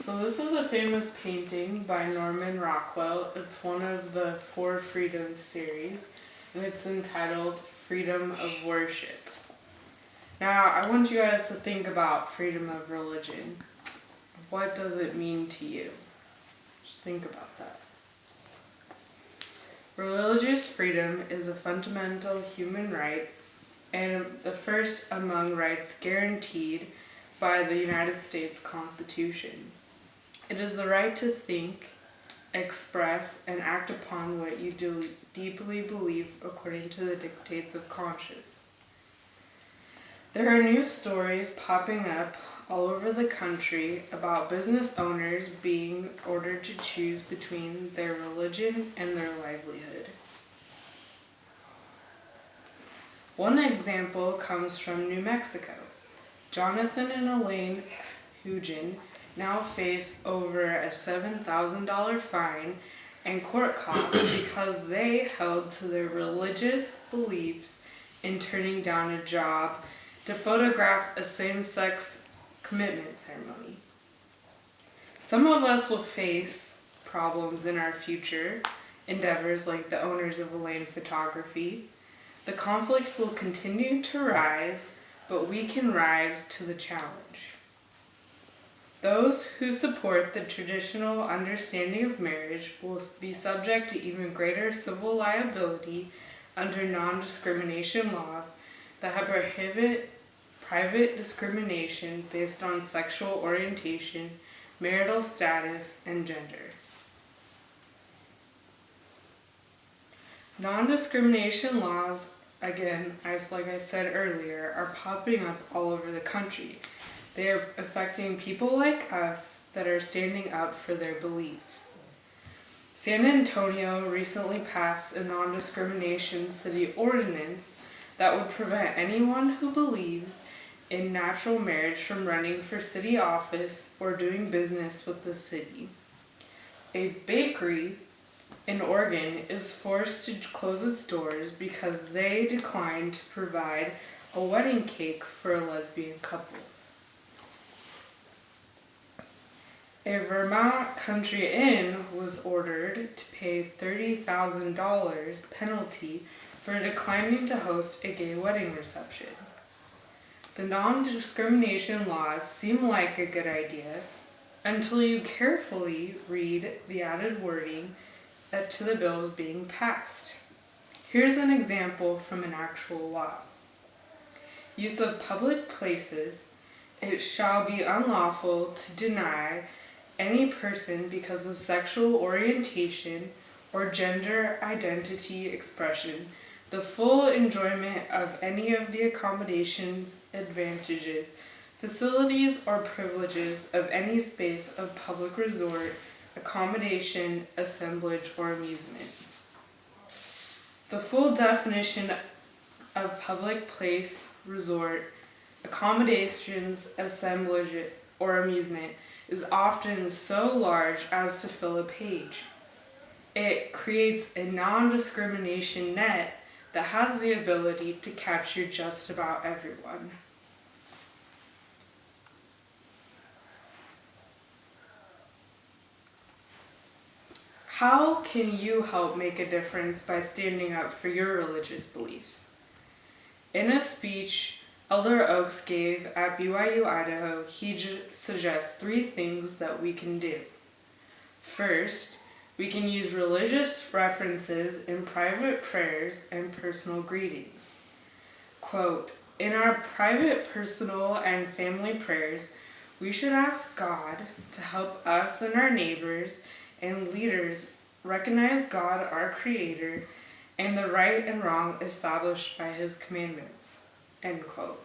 So this is a famous painting by Norman Rockwell. It's one of the Four Freedoms series, and it's entitled Freedom of Worship. Now, I want you guys to think about freedom of religion. What does it mean to you? Just think about that. Religious freedom is a fundamental human right and the first among rights guaranteed by the United States Constitution. It is the right to think, express, and act upon what you deeply believe according to the dictates of conscience. There are news stories popping up all over the country about business owners being ordered to choose between their religion and their livelihood. One example comes from New Mexico. Jonathan and Elaine Hugen now face over a $7,000 fine and court costs because they held to their religious beliefs in turning down a job to photograph a same-sex commitment ceremony. Some of us will face problems in our future endeavors like the owners of Elaine Photography. The conflict will continue to rise, but we can rise to the challenge. Those who support the traditional understanding of marriage will be subject to even greater civil liability under non-discrimination laws that prohibit private discrimination based on sexual orientation, marital status, and gender. Non-discrimination laws, again, like I said earlier, are popping up all over the country. They are affecting people like us that are standing up for their beliefs. San Antonio recently passed a non-discrimination city ordinance that would prevent anyone who believes in natural marriage from running for city office or doing business with the city. A bakery in Oregon is forced to close its doors because they declined to provide a wedding cake for a lesbian couple. A Vermont country inn was ordered to pay $30,000 penalty for declining to host a gay wedding reception. The non-discrimination laws seem like a good idea until you carefully read the added wording to the bills being passed. Here's an example from an actual law. Use of public places. It shall be unlawful to deny any person because of sexual orientation or gender identity expression the full enjoyment of any of the accommodations, advantages, facilities, or privileges of any space of public resort, accommodation, assemblage, or amusement. The full definition of public place, resort, accommodations, assemblage, or amusement is often so large as to fill a page. It creates a non-discrimination net that has the ability to capture just about everyone. How can you help make a difference by standing up for your religious beliefs? In a speech Elder Oaks gave at BYU, Idaho, he suggests 3 things that we can do. First, we can use religious references in private prayers and personal greetings. Quote, in our private, personal, and family prayers, we should ask God to help us and our neighbors and leaders recognize God, our Creator, and the right and wrong established by His commandments. End quote.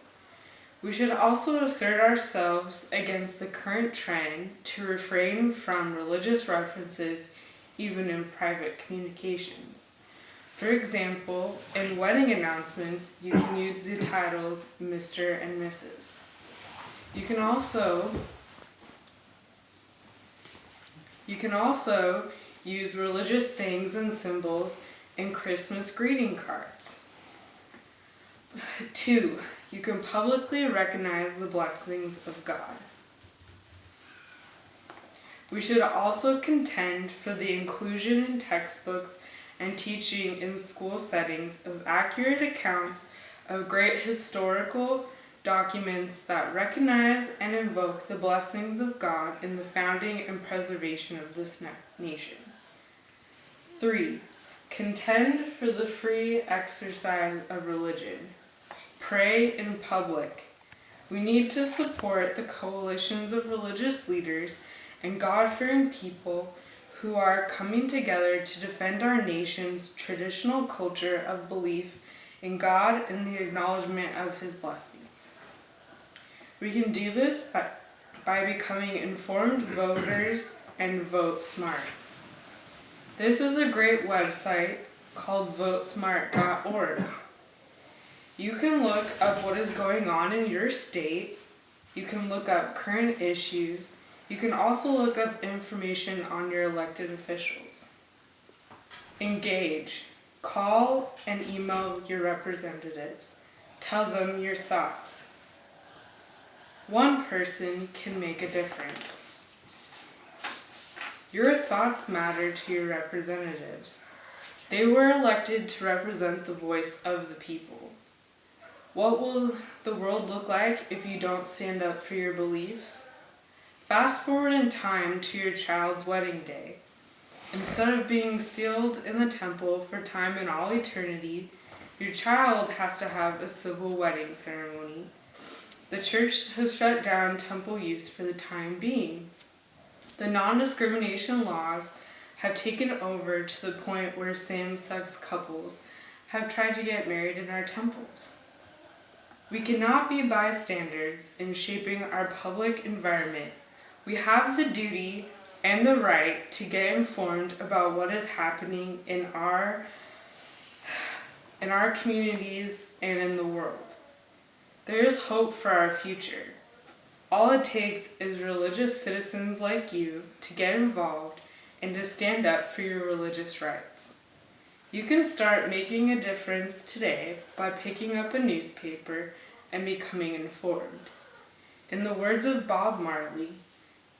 We should also assert ourselves against the current trend to refrain from religious references even in private communications. For example, in wedding announcements, you can use the titles Mr. and Mrs. You can also use religious sayings and symbols in Christmas greeting cards. 2. You can publicly recognize the blessings of God. We should also contend for the inclusion in textbooks and teaching in school settings of accurate accounts of great historical documents that recognize and invoke the blessings of God in the founding and preservation of this nation. 3. Contend for the free exercise of religion. Pray in public. We need to support the coalitions of religious leaders and God-fearing people who are coming together to defend our nation's traditional culture of belief in God and the acknowledgement of His blessings. We can do this by becoming informed voters and vote smart. This is a great website called votesmart.org. You can look up what is going on in your state. You can look up current issues. You can also look up information on your elected officials. Engage. Call and email your representatives. Tell them your thoughts. One person can make a difference. Your thoughts matter to your representatives. They were elected to represent the voice of the people. What will the world look like if you don't stand up for your beliefs? Fast forward in time to your child's wedding day. Instead of being sealed in the temple for time and all eternity, your child has to have a civil wedding ceremony. The church has shut down temple use for the time being. The non-discrimination laws have taken over to the point where same-sex couples have tried to get married in our temples. We cannot be bystanders in shaping our public environment. We have the duty and the right to get informed about what is happening in our communities and in the world. There is hope for our future. All it takes is religious citizens like you to get involved and to stand up for your religious rights. You can start making a difference today by picking up a newspaper and becoming informed. In the words of Bob Marley,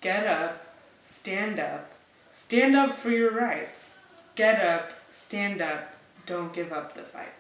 get up, stand up for your rights. Get up, stand up, don't give up the fight.